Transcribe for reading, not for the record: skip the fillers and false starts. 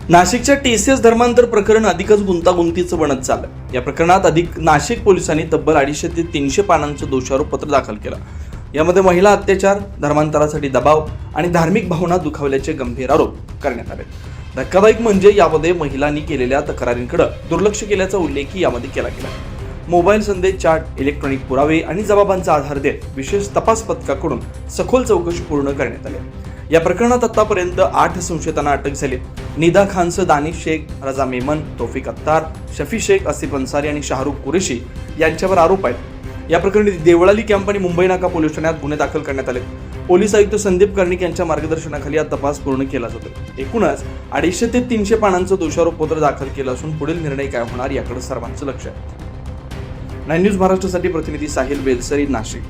नाशिकच्या TCS धर्मांतर प्रकरण अधिकच गुंतागुंतीचं बनत चाललं। या प्रकरणात अधिक नाशिक पोलिसांनी तब्बल 250 ते 300 पानांचं दोषारोपपत्र दाखल केलं। यामध्ये महिला अत्याचार, धर्मांतरासाठी दबाव आणि धार्मिक भावना दुखावल्याचे गंभीर आरोप करण्यात आले। धक्कादायक म्हणजे यामध्ये महिलांनी केलेल्या तक्रारींकडे दुर्लक्ष केल्याचा उल्लेखही यामध्ये केला गेला। मोबाईल संदेश, चॅट, इलेक्ट्रॉनिक पुरावे आणि जबाबांचा आधार देत विशेष तपास पथकाकडून सखोल चौकशी पूर्ण करण्यात आली। या प्रकरणात आतापर्यंत 8 संशयितांना अटक झाली। निदा खानसह दानिश शेख, रजा मेमन, तौफिक अत्तार, शफी शेख, आसिफ अन्सारी आणि शाहरुख कुरेशी यांच्यावर आरोप आहेत। या प्रकरणी देवळाली कॅम्प आणि मुंबई नाका पोलीस ठाण्यात गुन्हे दाखल करण्यात आले। पोलीस आयुक्त संदीप कर्णिक यांच्या मार्गदर्शनाखाली हा तपास पूर्ण केला जातो। एकूणच 250 ते 300 पानांचं दोषारोपपत्र दाखल केलं असून पुढील निर्णय काय होणार याकडे सर्वांचं लक्ष आहे। 9 न्यूज महाराष्ट्रासाठी प्रतिनिधी साहिल बेलसरी, नाशिक।